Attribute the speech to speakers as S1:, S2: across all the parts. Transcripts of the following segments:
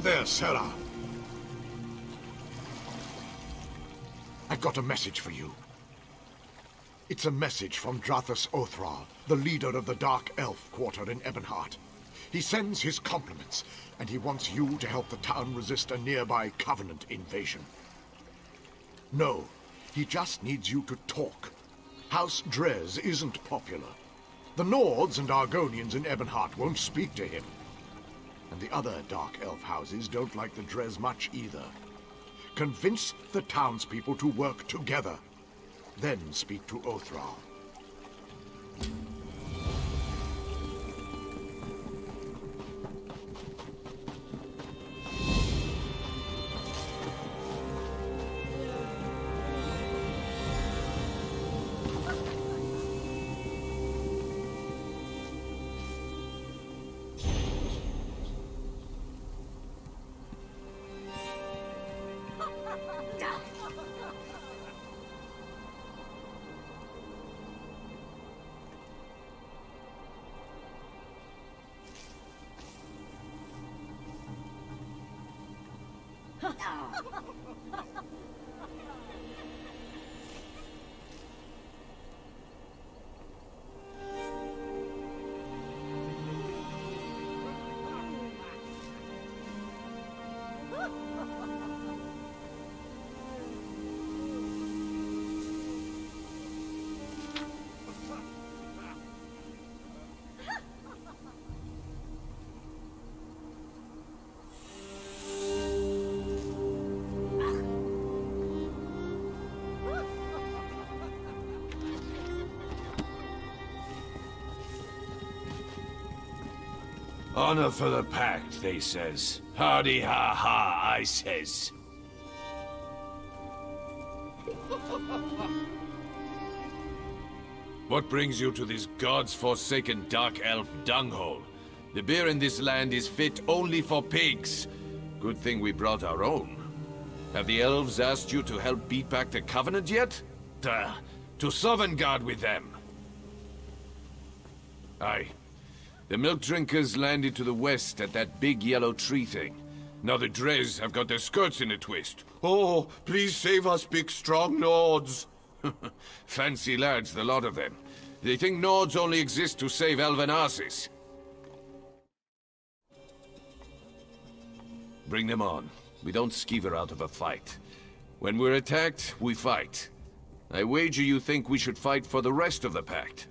S1: there, Sarah. I've got a message for you. It's a message from Drathus Othral, the leader of the Dark Elf Quarter in Ebonheart. He sends his compliments, and he wants you to help the town resist a nearby Covenant invasion. No, he just needs you to talk. House Drez isn't popular. The Nords and Argonians in Ebonheart won't speak to him. And the other Dark Elf houses don't like the Drez much either. Convince the townspeople to work together. Then speak to Othral.
S2: Honor for the Pact, they says. Hardy ha ha, I says. What brings you to this gods-forsaken dark elf dunghole? The beer in this land is fit only for pigs. Good thing we brought our own. Have the elves asked you to help beat back the Covenant yet? To Sovngarde with them. Aye. The milk drinkers landed to the west at that big yellow tree thing. Now the Drez have got their skirts in a twist. Oh, please save us, big strong Nords. Fancy lads, the lot of them. They think Nords only exist to save elven asses. Bring them on. We don't skeever out of a fight. When we're attacked, we fight. I wager you think we should fight for the rest of the Pact.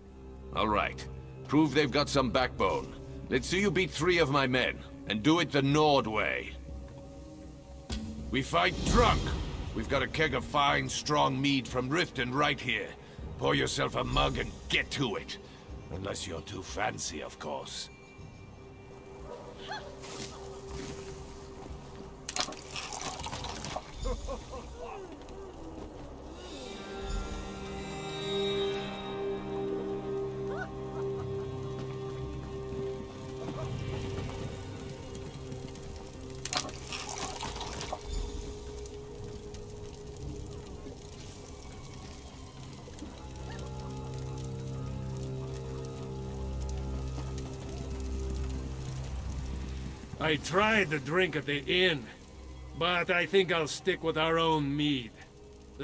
S2: All right. Prove they've got some backbone. Let's see you beat 3 of my men, and do it the Nord way. We fight drunk. We've got a keg of fine, strong mead from Riften right here. Pour yourself a mug and get to it. Unless you're too fancy, of course.
S3: I tried the drink at the inn, but I think I'll stick with our own mead.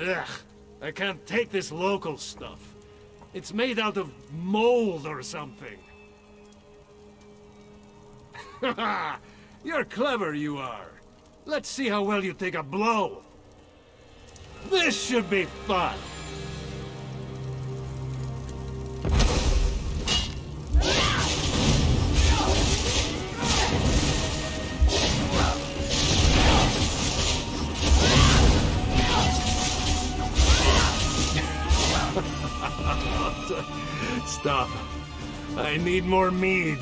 S3: Ugh, I can't take this local stuff. It's made out of mold or something. Haha, you're clever, you are. Let's see how well you take a blow. This should be fun. Stop. I need more mead.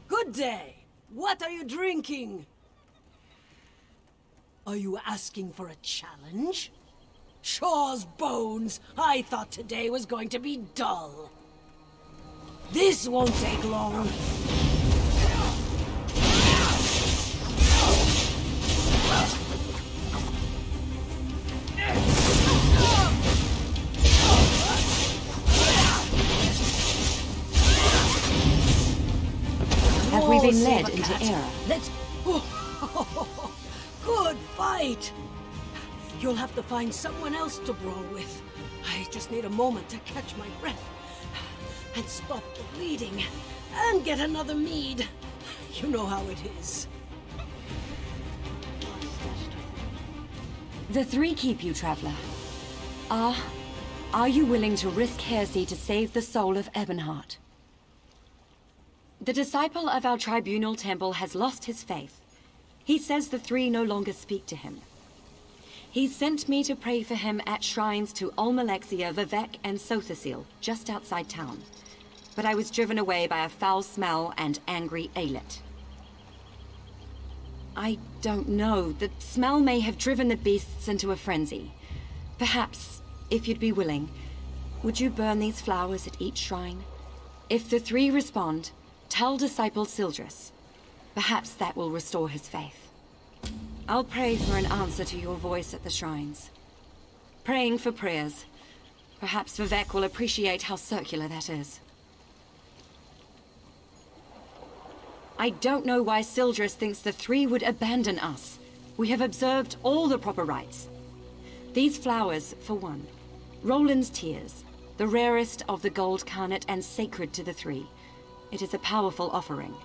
S4: Good day. What are you drinking? Are you asking for a challenge? Shaw's bones! I thought today was going to be dull. This won't take long.
S5: Have we been led into error?
S4: Let's... Good fight! You'll have to find someone else to brawl with. I just need a moment to catch my breath. And stop the bleeding. And get another mead. You know how it is.
S5: The three keep you, traveler. Are you willing to risk heresy to save the soul of Ebonheart? The disciple of our tribunal temple has lost his faith. He says the three no longer speak to him. He sent me to pray for him at shrines to Almalexia, Vivek, and Sothasil, just outside town. But I was driven away by a foul smell and angry Alet. I don't know. The smell may have driven the beasts into a frenzy. Perhaps, if you'd be willing, would you burn these flowers at each shrine? If the three respond, tell Disciple Sildris. Perhaps that will restore his faith. I'll pray for an answer to your voice at the shrines. Praying for prayers. Perhaps Vivek will appreciate how circular that is. I don't know why Sildris thinks the three would abandon us. We have observed all the proper rites. These flowers, for one. Roland's tears, the rarest of the gold carnet and sacred to the three. It is a powerful offering.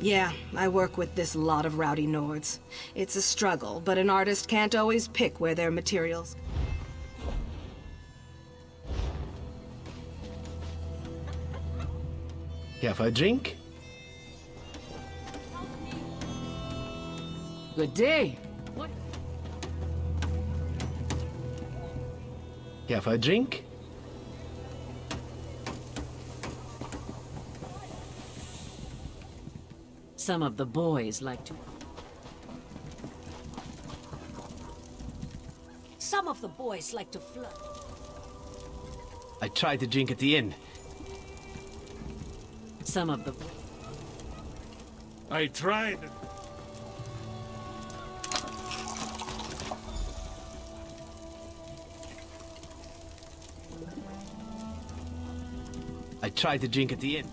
S4: Yeah, I work with this lot of rowdy Nords. It's a struggle, but an artist can't always pick where their materials...
S6: Care for a drink?
S4: Good day. What?
S6: Care for a drink?
S4: Some of the boys like to... Some of the boys like to flirt.
S6: I tried to drink at the inn.
S4: Some of the...
S3: I tried.
S6: I tried to drink at the inn.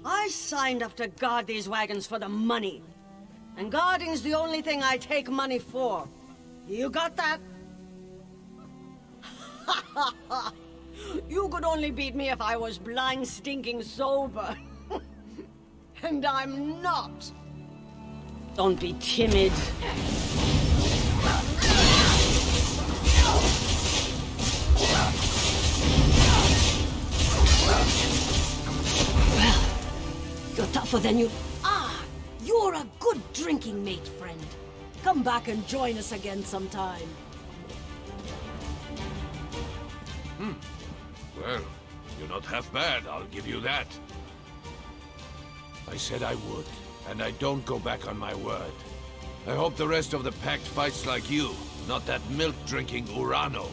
S4: I signed up to guard these wagons for the money. And guarding's the only thing I take money for. You got that? You could only beat me if I was blind, stinking sober. And I'm not. Don't be timid. Well, you're tougher than you... Ah! You're a good drinking mate, friend. Come back and join us again sometime.
S2: Well, you're not half bad, I'll give you that. I said I would, and I don't go back on my word. I hope the rest of the Pact fights like you, not that milk-drinking Urano.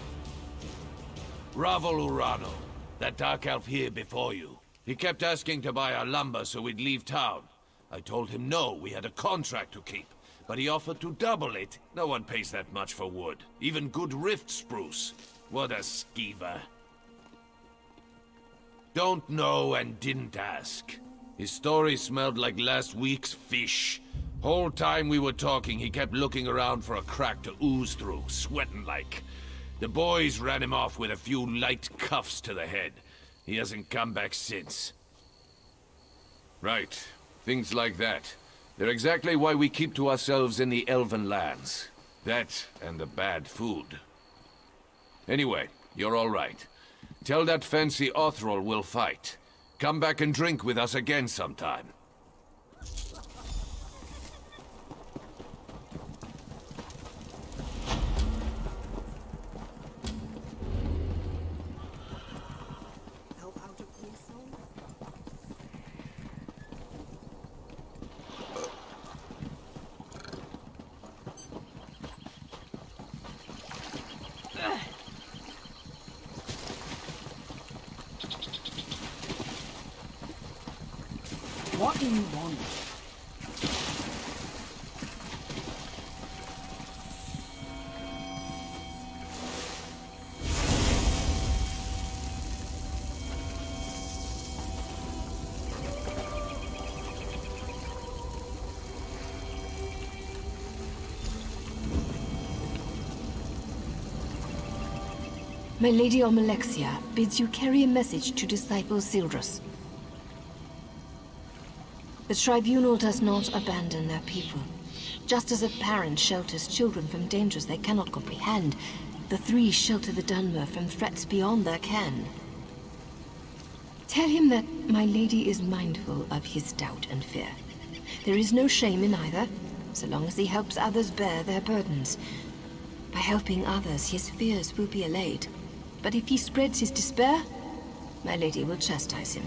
S2: Ravel Urano, that dark elf here before you. He kept asking to buy our lumber so we'd leave town. I told him no, we had a contract to keep, but he offered to double it. No one pays that much for wood, even good rift spruce. What a skeever. Don't know and didn't ask. His story smelled like last week's fish. Whole time we were talking, he kept looking around for a crack to ooze through, sweating like. The boys ran him off with a few light cuffs to the head. He hasn't come back since. Right. Things like that. They're exactly why we keep to ourselves in the Elven lands. That and the bad food. Anyway, you're all right. Tell that fancy Othrol we'll fight. Come back and drink with us again sometime.
S4: What do you want?
S7: My Lady Almalexia bids you carry a message to Disciple Sildrus. The Tribunal does not abandon their people. Just as a parent shelters children from dangers they cannot comprehend, the three shelter the Dunmer from threats beyond their ken. Tell him that my lady is mindful of his doubt and fear. There is no shame in either, so long as he helps others bear their burdens. By helping others, his fears will be allayed. But if he spreads his despair, my lady will chastise him.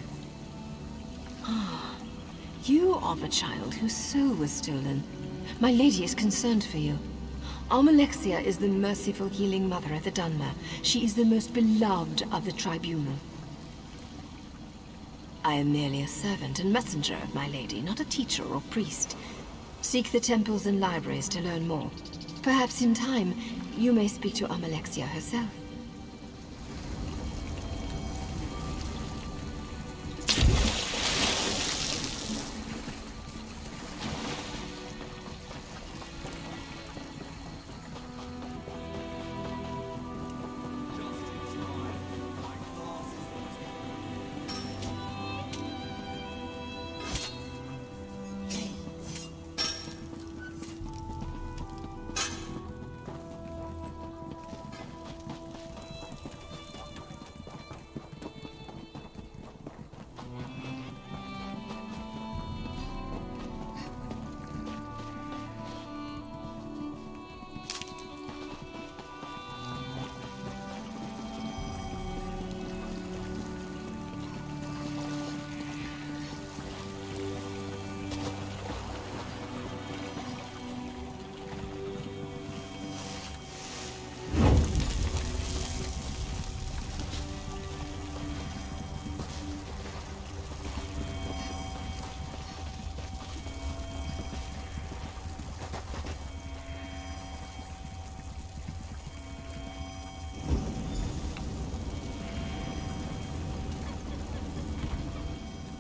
S7: You are the child whose soul was stolen. My lady is concerned for you. Almalexia is the merciful healing mother of the Dunmer. She is the most beloved of the Tribunal. I am merely a servant and messenger of my lady, not a teacher or priest. Seek the temples and libraries to learn more. Perhaps in time, you may speak to Almalexia herself.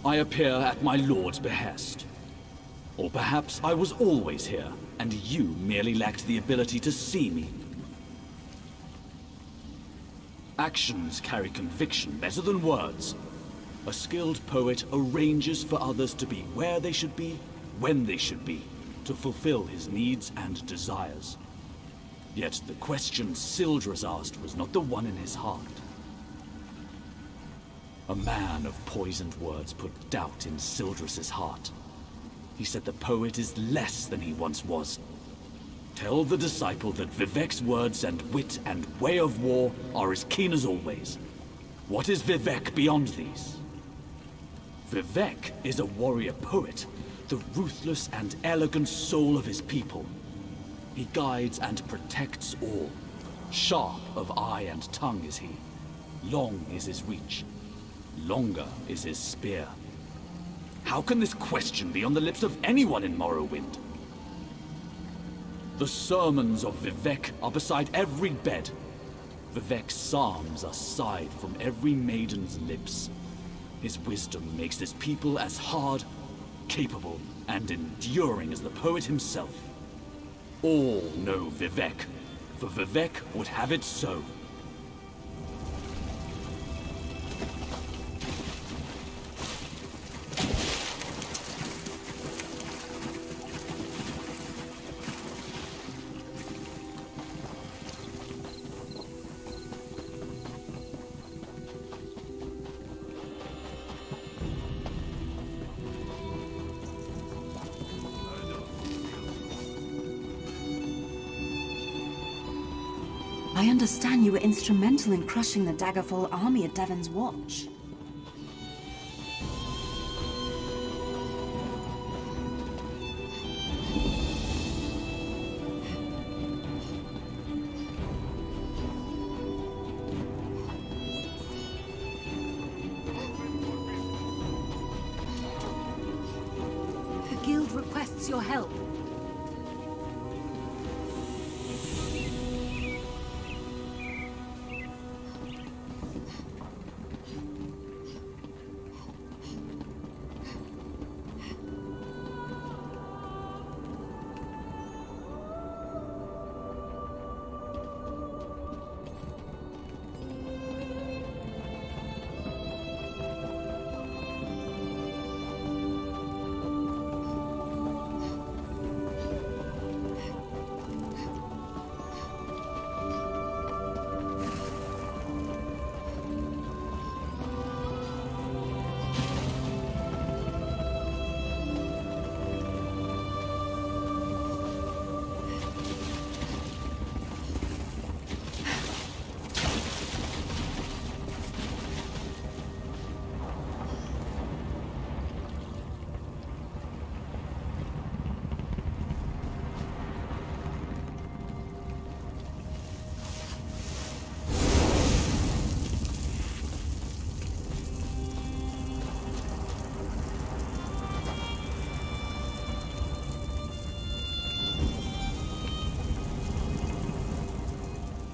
S8: I appear at my lord's behest. Or perhaps I was always here, and you merely lacked the ability to see me. Actions carry conviction better than words. A skilled poet arranges for others to be where they should be, when they should be, to fulfill his needs and desires. Yet the question Sildras asked was not the one in his heart. A man of poisoned words put doubt in Sildras's heart. He said the poet is less than he once was. Tell the disciple that Vivek's words and wit and way of war are as keen as always. What is Vivek beyond these? Vivek is a warrior poet, the ruthless and elegant soul of his people. He guides and protects all. Sharp of eye and tongue is he. Long is his reach. Longer is his spear. How can this question be on the lips of anyone in Morrowind? The sermons of Vivek are beside every bed. Vivek's psalms are sighed from every maiden's lips. His wisdom makes his people as hard, capable, and enduring as the poet himself. All know Vivek, for Vivek would have it so.
S9: I understand you were instrumental in crushing the Daggerfall army at Devon's Watch. The guild requests your help.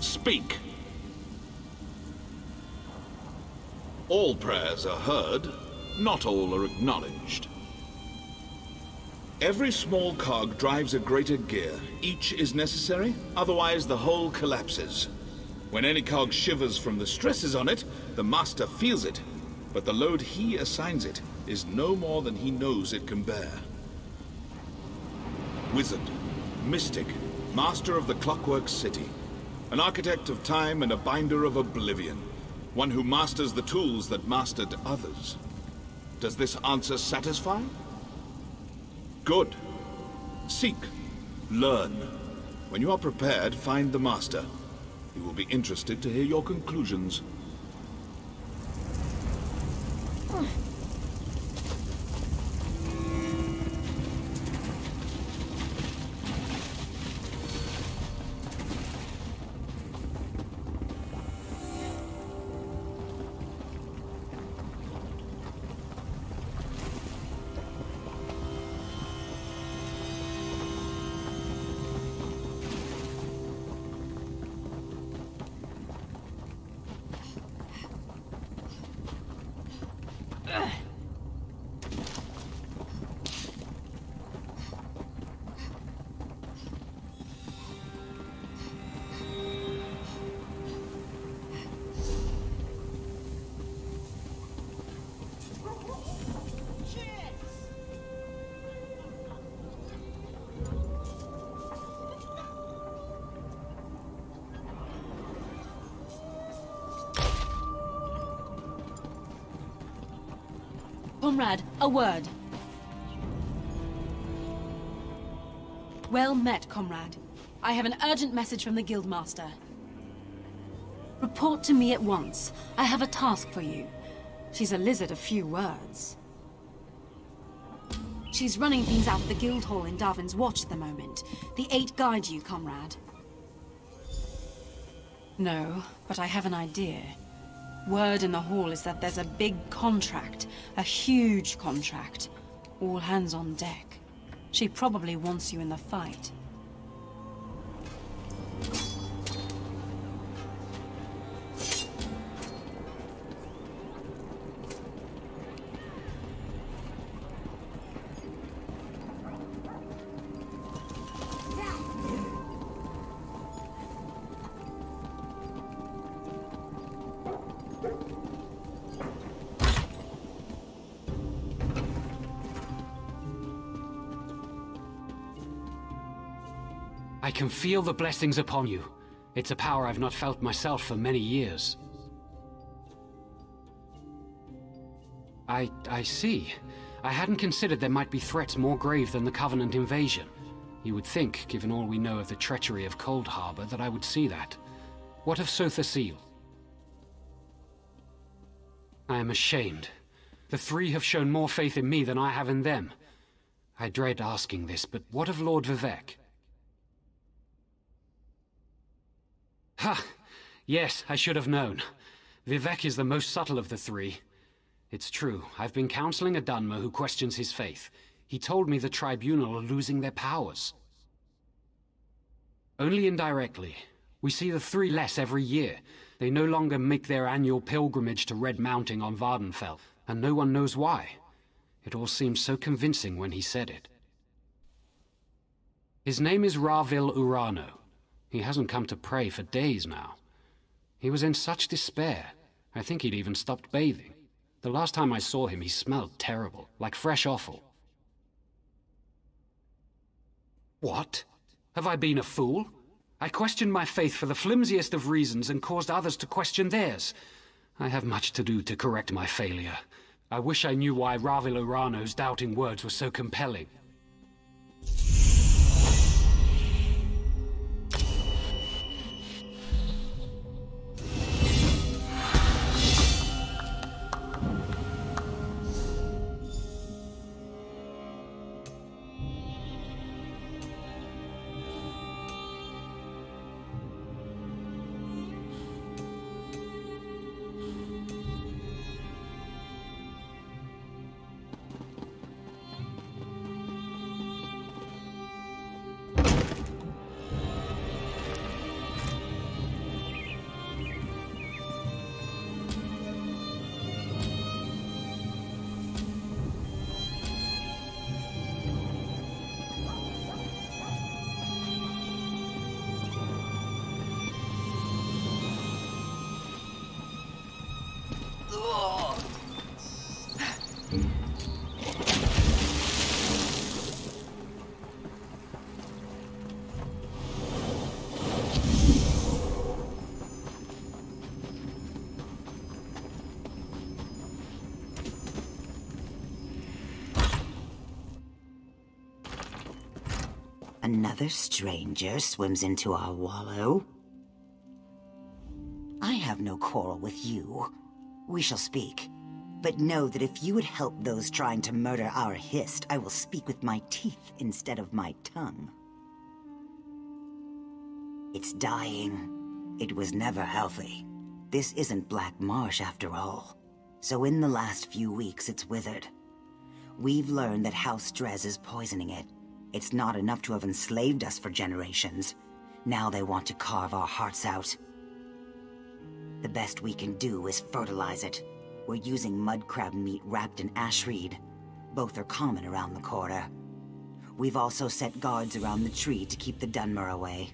S10: Speak. All prayers are heard, not all are acknowledged. Every small cog drives a greater gear. Each is necessary, otherwise the whole collapses. When any cog shivers from the stresses on it, the master feels it, but the load he assigns it is no more than he knows it can bear. Wizard, mystic, master of the Clockwork City, an architect of time and a binder of oblivion, one who masters the tools that mastered others. Does this answer satisfy? Good. Seek. Learn. When you are prepared, find the master. He will be interested to hear your conclusions.
S11: Comrade, a word. Well met, comrade. I have an urgent message from the Guildmaster. Report to me at once. I have a task for you. She's a lizard of few words. She's running things out of the guild hall in Darwin's Watch at the moment. The 8 guide you, comrade. No, but I have an idea. Word in the hall is that there's a big contract. A huge contract. All hands on deck. She probably wants you in the fight.
S12: I can feel the blessings upon you. It's a power I've not felt myself for many years. I see. I hadn't considered there might be threats more grave than the Covenant invasion. You would think, given all we know of the treachery of Cold Harbor, that I would see that. What of Sotha Seal? I am ashamed. The 3 have shown more faith in me than I have in them. I dread asking this, but what of Lord Vivec? Ha! Yes, I should have known. Vivec is the most subtle of the 3. It's true, I've been counseling a Dunmer who questions his faith. He told me the Tribunal are losing their powers. Only indirectly. We see the 3 less every year. They no longer make their annual pilgrimage to Red Mounting on Vardenfell, and no one knows why. It all seemed so convincing when he said it. His name is Ravil Urano. He hasn't come to pray for days now. He was in such despair. I think he'd even stopped bathing. The last time I saw him, he smelled terrible, like fresh offal. What? Have I been a fool? I questioned my faith for the flimsiest of reasons and caused others to question theirs. I have much to do to correct my failure. I wish I knew why Ravil Urano's doubting words were so compelling.
S13: Another stranger swims into our wallow. I have no quarrel with you. We shall speak. But know that if you would help those trying to murder our Hist, I will speak with my teeth instead of my tongue. It's dying. It was never healthy. This isn't Black Marsh after all. So in the last few weeks, it's withered. We've learned that House Drez is poisoning it. It's not enough to have enslaved us for generations. Now they want to carve our hearts out. The best we can do is fertilize it. We're using mud crab meat wrapped in ash reed. Both are common around the quarter. We've also set guards around the tree to keep the Dunmer away.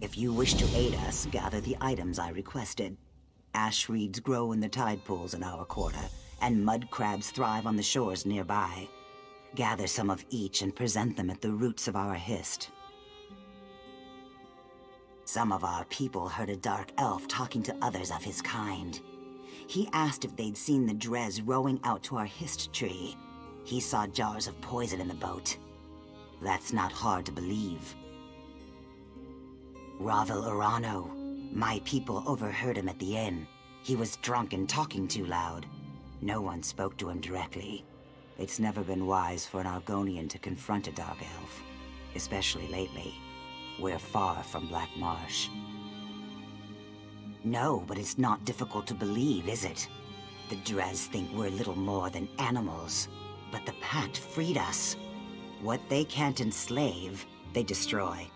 S13: If you wish to aid us, gather the items I requested. Ash reeds grow in the tide pools in our quarter, and mud crabs thrive on the shores nearby. Gather some of each and present them at the roots of our Hist. Some of our people heard a dark elf talking to others of his kind. He asked if they'd seen the Dres rowing out to our Hist tree. He saw jars of poison in the boat. That's not hard to believe. Ravel Urano. My people overheard him at the inn. He was drunk and talking too loud. No one spoke to him directly. It's never been wise for an Argonian to confront a Dark Elf. Especially lately. We're far from Black Marsh. No, but it's not difficult to believe, is it? The Dres think we're little more than animals. But the Pact freed us. What they can't enslave, they destroy.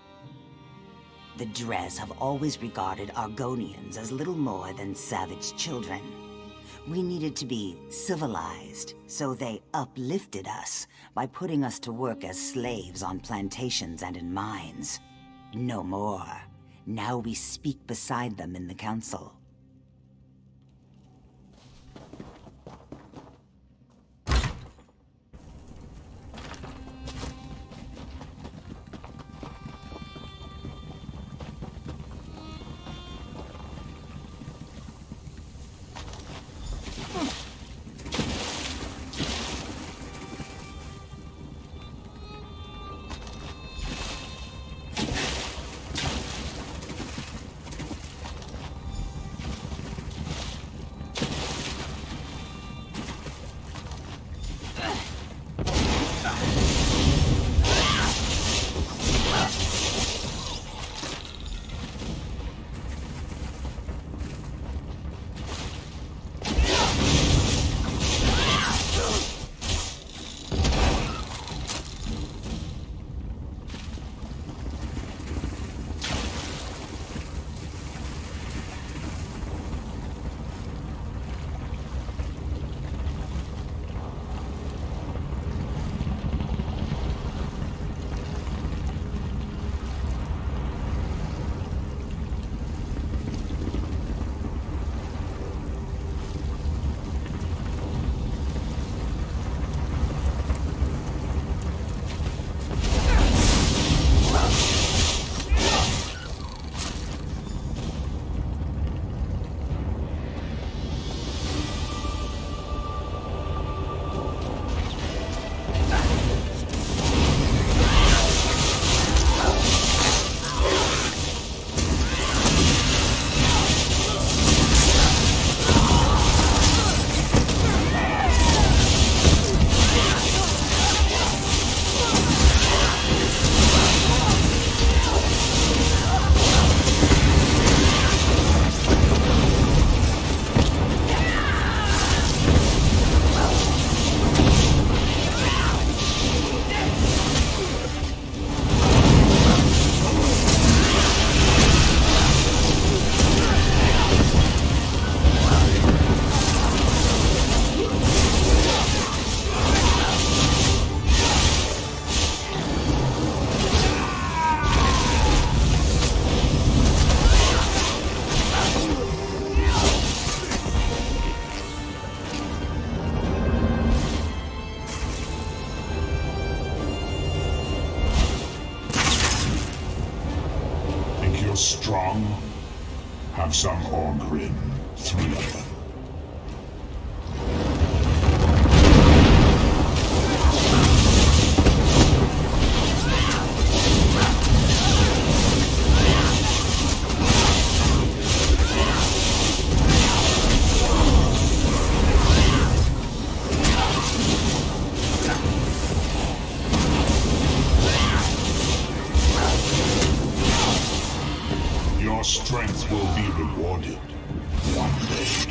S13: The Dres have always regarded Argonians as little more than savage children. We needed to be civilized, so they uplifted us by putting us to work as slaves on plantations and in mines. No more. Now we speak beside them in the council.
S14: Strong? Have some Orgrim, 3 of them. Your strength will be rewarded one day.